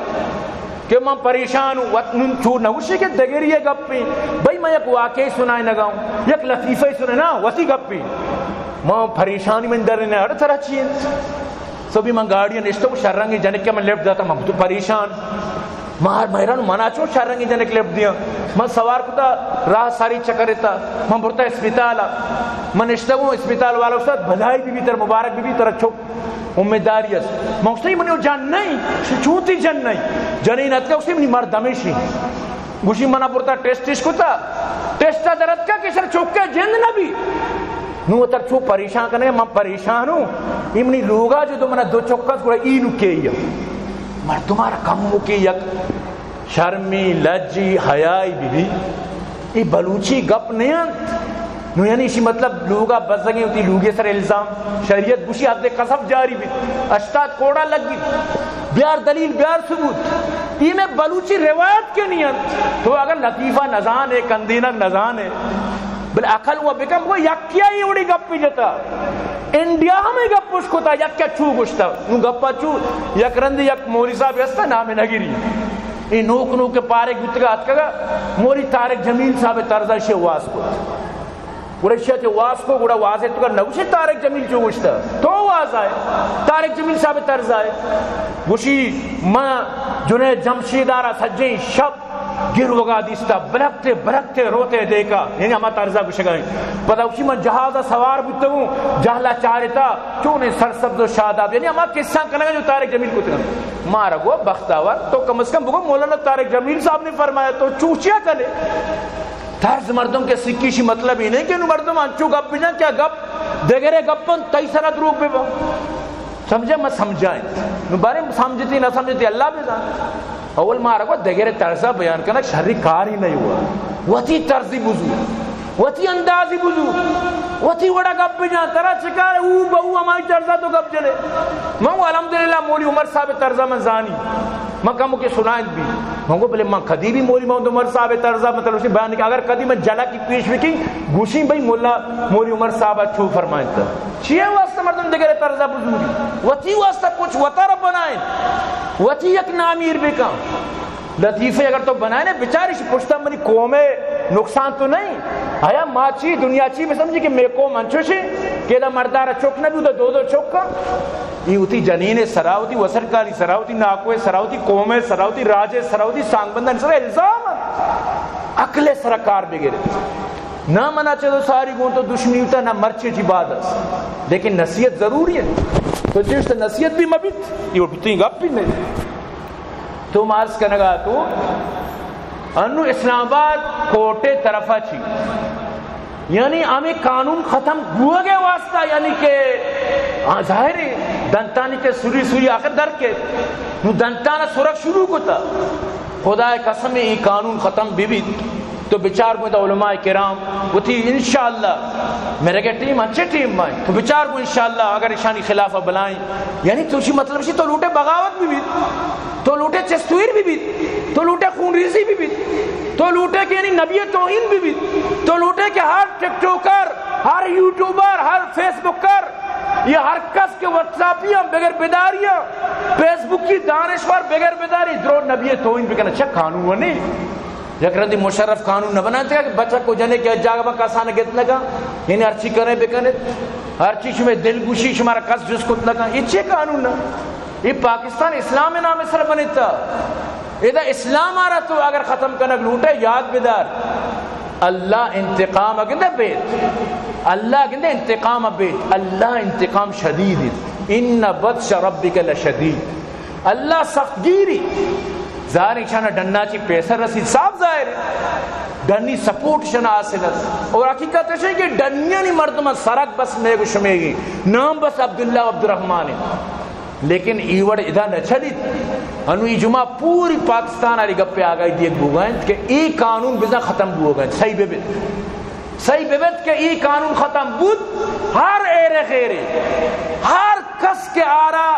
کہ میں پریشان ہوں چھوڑ نہ اسی کے دگری یہ گپ پی بھائی میں یک واقعی سنائے نہ گاؤں یک لطیفہ سنے نا وسی گپ پی میں پریشانی میں در نے ہر طرح چیئے سبھی میں گاڑیاں نشتہ کو شرنگی جنک کے میں لیفٹ جاتا میں تو پریشان مہار مہران منا چون شرنگی جنک لیفٹ دیا میں سوار کو تا راہ ساری چکر رہتا میں بھرتا اسپیتالا میں نشتہ کو اسپیتال والا استاد بھلائی بھی تر مبارک بھی تر چھوک امیداری ہے میں اس نے منی جان نہیں چونتی جن نہیں جنین اتکا اسی منی مر دمیشی گوشی منا پورتا ٹیسٹش کو تا ٹیسٹا درد کا کسر چوکے جند نہ بھی نو تر چھو پریشان کرنے میں پریشان ہوں یہ منی لوگا جو تو منا 2 چوکس گوڑا ای نکے ہی مر تمہارا کم ہو کی یک شرمی لجی حیائی بھی یہ بلوچی گپ نہیں نو یعنی اسی مطلب لوگا بزنگی ہوتی لوگے سر الزام شریعت گوشی حد قصف جاری بھی اشتاد کوڑا لگ گی بیار دلیل بیار ثبوت یہ میں بلوچی روایت کے نیت تو اگر لطیفہ نزان ہے کندینک نزان ہے بل عقل ہوا بکم وہ یکیا ہی اڑی گپ پی جتا انڈیا ہمیں گپ پوش کھتا یکیا چو گشتا نو گپا چو یک رندی یک مولی صاحب یستا نام نگیری این نوک نوک پارے گتگا اتکا مولی تارک جمیل صاحب ترزا شے واس کو گوڑا شیعت واس کو گوڑا واضح تو کر نگوشی تارک جمیل چو گشتا تو واز آئے تارک جمیل صاحب ترز آئے گوشی ماں جنید جمشیدارہ سجیں شب گر وگا دیستا برکتے روتے دیکھا یعنی ہمارا ترزہ گوشے گئے پتہ اسی من جہازہ سوار بودتا ہوں جہلا چارتا چونے سرسبز و شاداب یعنی ہمارا قصہ کرنے گا جو تارک جمیل کو تکا مارا گو بختاور تو کم از کم بگو مولانا تارک جمیل صاحب نے فرمایا تو چوچیا کرے طرز مردم کے سکیشی مطلب ہی نہیں کہ انہوں مردم انچو گپ بھی جان کیا گپ دیگرے گپن تئی سرد روک بے با سمجھے میں سمجھائیں بارے سمجھتی نہ سمجھتی اللہ بھی جان اول مارا کو دیگرے طرزہ بیان کرنا شرری کار ہی نہیں ہوا وتی طرزی بزو وتی اندازی بزو وتی وڑا گپ بھی جان ترہ چکار او بہو ہماری طرزہ تو گپ جلے میں الحمدللہ مولی عمر صاحب طرزہ من زانی میں کہوں کہ سنائیں بھی میں کو بلے میں کدی بھی مولی محمد عمر صاحب طرزہ مطلب اسی بیان کہ اگر کدی میں جلا کی پیش وکی گوشیں بھئی مولی عمر صاحب چھو فرمائیں تا چیئے واسطہ مردم دیگرے طرزہ بزوری وتی واسطہ کچھ وطا رب بنائیں وتی یک نامیر بکا لطیفے اگر تو بنائے نا بچاری سے پوچھتا منی قوم نقصان تو نہیں آیا ماں چی دنیا چی میں سمجھے کہ میں قوم انچو شے کہ دا مردارہ چوک نہ بھی دا 2 چوک کا یہ ہوتی جنین سراوتی وسرکاری سراوتی ناکوے سراوتی قوم سراوتی راج سراوتی سانگ بندن سر الزام عقل سرکار بگیرے نہ منا چلو ساری گون تو دشمنی ہوتا نہ مرچے چی بادت لیکن نصیحت ضروری ہے تو جس نصیحت بھی مبیت یہ بھی گپ بھی نہیں تو مارس کرنے گا تو انو اسلام آباد کوٹے طرفہ چی یعنی ہمیں قانون ختم ہوا گیا واسطہ یعنی کہ ظاہر ہے دنتانی کے سوری آخر در کے نو دنتانا سرک شروع کو تھا خدا قسم یہ قانون ختم بھی تو بچار کو علماء کرام وہ تھی انشاءاللہ میرے کہ ٹیم اچھے ٹیم مائیں تو بچار کو انشاءاللہ اگر اشانی خلافہ بلائیں یعنی تو اسی مطلب سی تو لوٹے بغاوت بھی تو لوٹے چستویر بھی تو لوٹے خون ریزی بھی تو لوٹے کہ یعنی نبی توہین بھی تو لوٹے کہ ہر ٹک ٹوکر ہر یوٹیوبر ہر فیس بکر یہ ہر کس کے واٹساپیاں بغیر بیداریاں فیس بک کی دانشور بغیر بیداری درو نبی توہین بھی کہنا اچھا قانون نہیں جکرندی مشرف قانون نہ بناتے کہ بچہ کو جنے کے جاگہ با کسانہ گت لگا یعنی ہر چی کریں بکنے ہر چیز میں دل گوشی شمارا کس جس کت لگا یہ چی قانون نہ یہ پاکستان اسلام نام سر بنیتا ادھا اسلام آ رہا تو اگر ختم کرنا لوٹے یاد بیدار اللہ انتقام اگندہ بیت اللہ اگندہ انتقام بیت اللہ انتقام شدید ان بطش ربک لشدید اللہ سخت گیری ظاہر شانہ ڈننا چی پیسر رسید صاحب ظاہر ہے ڈنی سپورٹ شنا حاصل اور حقیقت ہے کہ ڈنیاں نہیں مردمہ سرک بس میں کو شمیگی نام بس عبداللہ عبد الرحمن ہے لیکن ایوڑ ادھا نہ چلیت انو ای جمعہ پوری پاکستان آری گپے آگئی دیکھ بوگائیں کہ ای قانون بزا ختم بوگائیں صحیح بیبت کہ ای قانون ختم بود ہر ایرے خیرے ہر کس کے آرہ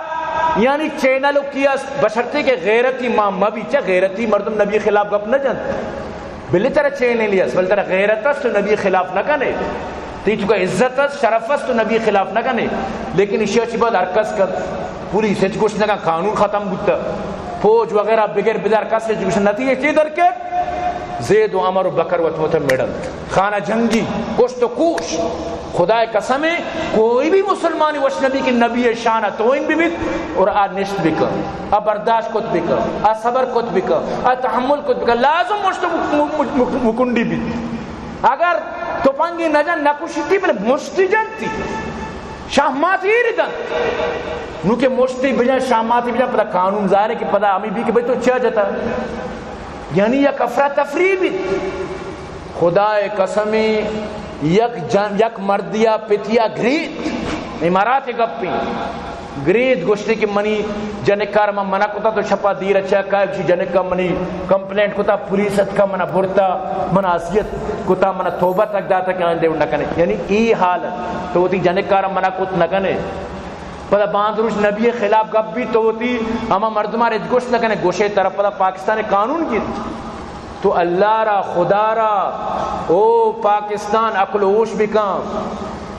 یعنی چینلو کیا بشرتے کہ غیرتی ماں مبی چا غیرتی مردم نبی خلاف گپ نہ جانتا بلی طرح چینل لیاس بلی طرح غیرت است تو نبی خلاف نہ کنے تی چکا عزت است شرف است تو نبی خلاف نہ کنے لیکن اسی اچھی بات ارکس کر پوری سچ کچھ نہ قانون ختم بودتا فوج وغیرہ بغیر بدار کس سے کچھ نتیجے چی در کے زید و عمر و بکر و تمتر میڈل خانہ جنگی کچھ تو کوش خدا قسم ہے کوئی بھی مسلمانی وش نبی کی نبی شانہ توہین بھی اور آ نشت بھی کر آ برداشت کت بھی کر آ صبر کت بھی کر آ تحمل کت بھی کر لازم مشت مکنڈی بھی اگر تو پنگی نجن نکوشی تھی بلے مشتی جن تھی شاہماتی ردن نو کہ مشتی بجان شاہماتی بجان پتا قانون ظاہر ہے کہ پتا ہمیں بھی کہ بھئی تو چاہ جاتا یعنی یک افرا تفریح بھی خدا قسمی یک مردیا پتیا گریت امارات گپی گریت گوشتی کی منی جنکار من منع کتا تو شپا دیر اچھا کہا جنکا منی کمپلینٹ کتا پولیست کا منع برتا منع عصیت کتا منع توبہ تک داتا کہ آئندے نہ کنے یعنی ای حالت تو وہ تی جنکار منع کت نہ کنے پدا باندروش نبی خلاف گپ بھی تو ہوتی اما مردمار ادگوشت نہ کنے گوشے طرف پدا پاکستان قانون کی تو اللہ را خدا را او پاکستان عقل ہوش بکام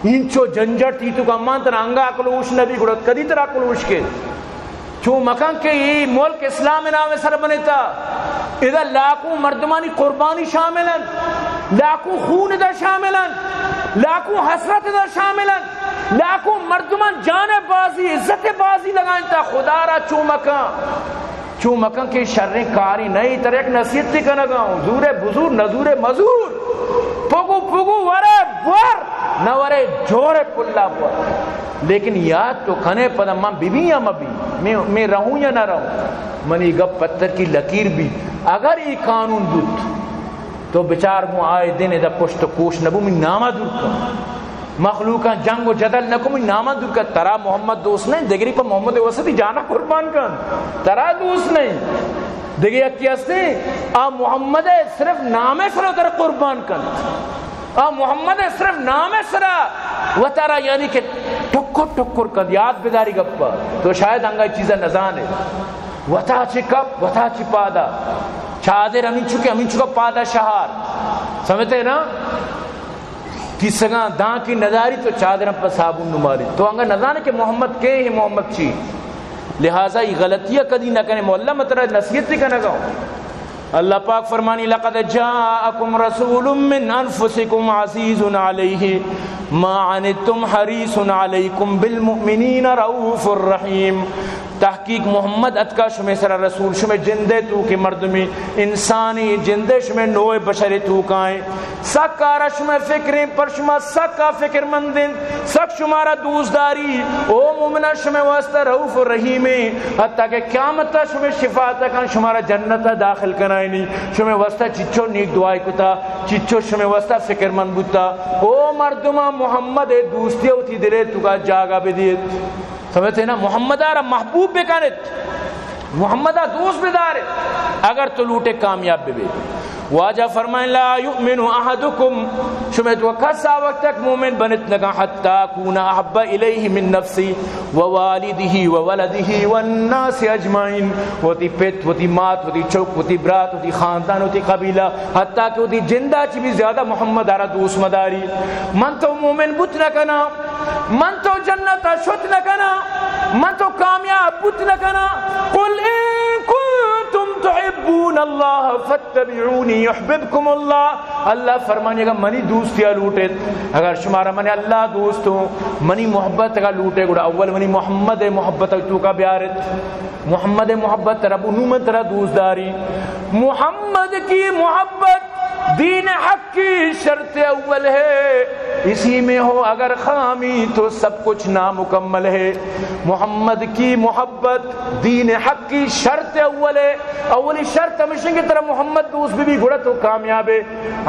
انچو جنجٹ تھی تو کا مان تر انگا عقل ہوش نبی گڑت کدی تر عقل ہوش کے چون مکان کے یہ ملک اسلام نام سر بنیتا ادھا لاکھوں مردمانی قربانی شاملن لاکھوں خون ادھا شاملن لاکھوں حسرت ادھا شاملن لاکھوں مردمان جان بازی عزت بازی لگائیں تا خدا را چون مکان کے شر کاری نہیں تر ایک نصیحت تھی کا نگاؤں زور بزور نزور مزور پگو پگو ورے ور نہ ورے جورے پلا ور لیکن یاد تو کھنے پدا ماں بی بی یا مبی میں رہوں یا نہ رہوں منی گپ پتھر کی لکیر بھی اگر یہ قانون بود تو بچار مو آئے دن ادھا پشت کوش نبو میں نامہ دور کر مخلوقاں جنگ و جدل نہ کو نامہ دور کر ترا محمد دوست نہیں دیگری پر محمد وسطی جانا قربان کر ترا دوست نہیں دیگری اکیاستے آ محمد صرف نام سرا در قربان کر آ محمد صرف نام سرا و ترا یعنی کہ ٹکر کر یاد بیداری گپا تو شاید انگا چیزیں نزان ہے وطا چی کپ وطا چی پادا چادر امین چکا پادا شہار سمجھتے ہیں نا تیسگاں داں کی نظاری تو چادر پر صابون نماری تو انگا نظانے کہ محمد کے ہی محمد چی لہذا یہ غلطیہ کدی نہ کرنے مولا مطرح نصیحت نہیں کرنے گا اللہ پاک فرمانی لقد جاءکم رسول من انفسکم عزیز علیہ ما عنتم حریص علیکم بالمؤمنین رؤوف الرحیم. تحقیق محمد اتکا شمی سر رسول شمی جندے تو کہ مردمی انسانی جندے شمی نوع بشر تو کائیں سکا رشم فکریں پر شما سکا فکر مندن سک شمارا دوزداری او مومنہ شمی واسطہ رؤوف الرحیم حتیٰ کہ قیامت شمی شفاعت کن شمارا جنت داخل کنائی نہیں شمی واسطہ چچو نیک دعائی کتا چچو شمی واسطہ فکر مند بوتا او مردمہ محمد دوستی ہوتی دلے تو کا جاگا بدیت سمجھتے ہیں نا. محمد آرہ محبوب بکنت محمد دوست بدارت اگر تو لوٹے کامیاب بے واجہ فرمائیں لا یؤمن احدکم شمیت وکسا وقت تک مومن بنت لگا حتی کون احب الیہ من نفسی ووالدہ وولدہ والناس اجمعین. ہوتی پت ہوتی مات ہوتی چوک ہوتی برات ہوتی خاندان ہوتی قبیلہ حتیٰ کہ ہوتی جندہ چی بھی زیادہ محمد آرہ دوست مداری. من تو مومن بت نہ کنا من تو جنت شت نہ کنا من تو کامیاب بت نہ کنا. قل ان کنتم تحبون اللہ فاتبعونی یحببکم اللہ. اللہ فرمانے گا منی دوستیا لوٹت اگر شمارا منی اللہ دوست ہوں منی محبت کا لوٹے گوڑا اول منی محمد محبت تو کا بیارت محمد محبت رب انومت را دوست داری. محمد کی محبت دین حق کی شرط اول ہے اسی میں ہو اگر خامی تو سب کچھ نامکمل ہے. محمد کی محبت دین حق کی شرط اول ہے. اولی شرط ہمیشہ کی طرح محمد دوست بھی گھڑا تو کامیاب ہے.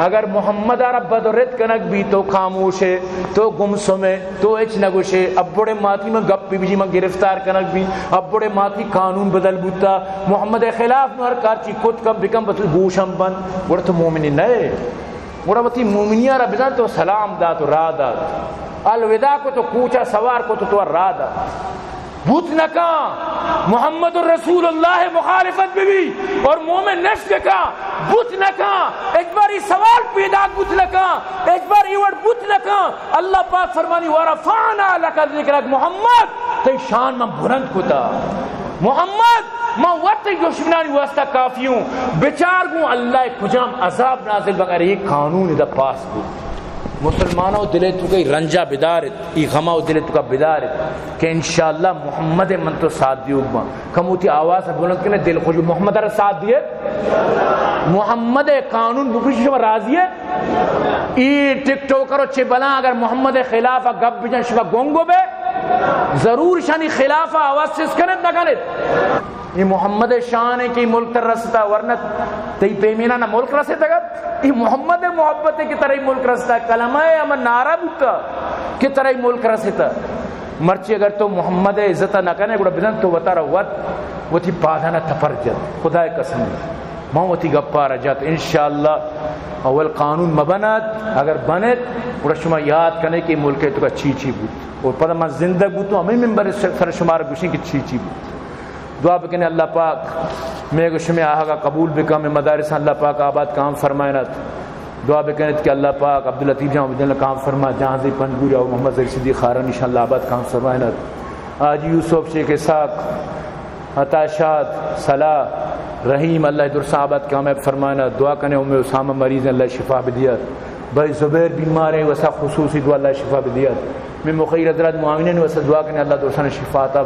اگر محمد رب بدرت کنک بھی تو خاموش ہے تو گمسم ہے تو اچ نگوش ہے. اب بڑے ماتی میں گپ بھی میں گرفتار کنک بھی اب بڑے ماتی قانون بدل بوتا محمد خلاف میں ہر کار چی کت کم بکم بطل گوشم بند گوڑا تو مومنی نئے گوڑا بطی مومنیہ رب بزن تو سلام دا تو را دا الوداع کو تو کوچا سوار کو تو را دا بوت نکا محمد الرسول اللہ مخالفت بھی اور مومن نفس کا بوت نکا ایک باری سوال پیدا بوت نکا ایک بار ایوڑ بوت نکا. اللہ پاک فرمانی ورفعنا لک ذکرک محمد تی شان میں بلند کتا محمد میں وقت دشمنانی واسطہ کافی ہوں بچار گوں اللہ کجام عذاب نازل بغیر یہ قانون دا پاس کو مسلمانوں دلے تو کئی رنجا بدارت ای غماؤ دلے تو کا بدارت کہ انشاءاللہ محمد من تو ساتھ دیو با کموتی آواز بلند کنے دل خوش محمد را ساتھ دیے محمد قانون بکشی شما راضی ہے ای ٹک ٹوکر چے بلا اگر محمد خلافہ گب بجن شما گونگو بے ضرور شانی خلافہ آواز سے سکنت نہ کنت. یہ محمد شان ہے کہ ملک تر رستا ورنت تی پیمینہ نہ ملک رستا گا یہ محمد محبت ہے کہ طرح ملک رستا کلمہ ہے اما نعرہ بکتا کہ طرح ملک رستا مرچی اگر تو محمد عزتہ نہ کنے گوڑا بزن تو وطا روت وہ تھی پادھانا تپر جد خدا قسم ماں وہ تھی گپا رجات انشاءاللہ اول قانون مبنت اگر بنت گوڑا شما یاد کنے کہ ملک ہے تو کا چی چی بود اور پتہ میں زندہ بوتوں ہمیں ممبر سر شمار گوشیں کہ چی چی بود. دعا بکنے اللہ پاک میں گوش میں آہا کا قبول بکا میں مدارس اللہ پاک آباد کام فرمائنات. دعا بکنے کہ اللہ پاک عبداللطیف جہاں عبداللہ کام فرما جہاں دی پنجگوری اور محمد زیر صدیق خارن انشاءاللہ آباد کام فرمائنات. آج یوسف شیخ اسحاق عطا شاد صلاح رحیم اللہ درسا آباد کامیاب فرمائنات. دعا کنے ام اسامہ مریض اللہ شفا بدیات بھائی زبیر بیمار ہے ویسا خصوصی دعا اللہ شفا بدیات. میں مخیر حضرات معاونین ویسا دعا کرنے اللہ درسان شفا عطا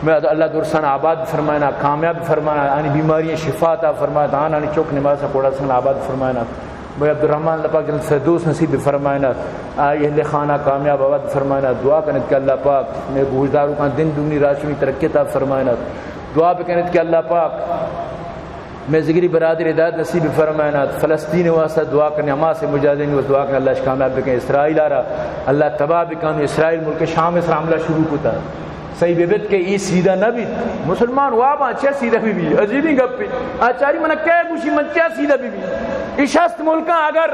میں اللہ درسان آباد فرمائنا کامیاب فرمائنا آنی بیماریاں شفا عطا فرمائنا آنی چوک نماز کوڑا سن آباد فرمائنا بھائی عبدالرحمن اللہ پاک جنت فردوس نصیب فرمائنا آئی اہل خانہ کامیاب آباد فرمائنا. دعا کرنے کہ اللہ پاک میں گوشداروں کا دن دنی راشمی ترقی عطا فرمائنا. دعا بکنے کہ اللہ پاک میں ذکری برادر ہدایت نصیب فرمائنا. فلسطین واسطہ دعا کرنے اما سے مجاہدین و دعا کرنے اللہ کامیاب بکنے. اسرائیل آ رہا اللہ تباہ بکانو اسرائیل ملک شام اس حملہ شروع ہوتا صحیح بیبت کے ای سیدھا نہ بھی مسلمان وابا اچھا سیدھا بھی عجیبی گپ پہ آچاری منہ کہہ گوشی من چاہ سیدھا بھی اشست ملکہ اگر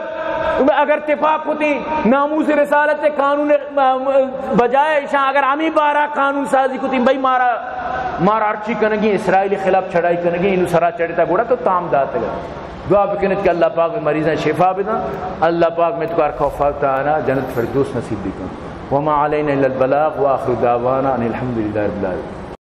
اتفاق ہوتی ناموس رسالت قانون بجائے اشاں اگر ہمیں بارہ قانون سازی ہوتی بھائی مارا ارچی کنگی اسرائیل خلاف چڑھائی کنگی انہوں سرا چڑھتا گوڑا تو تام داتا گا. دعا بکنت کہ اللہ پاک میں مریضاں شفا بدا اللہ پاک میں تکار خوفاتا آنا جنت فردوس نصیب بکن. وما علینا الا البلاغ واخر دعوانا ان الحمد للہ رب العالمین.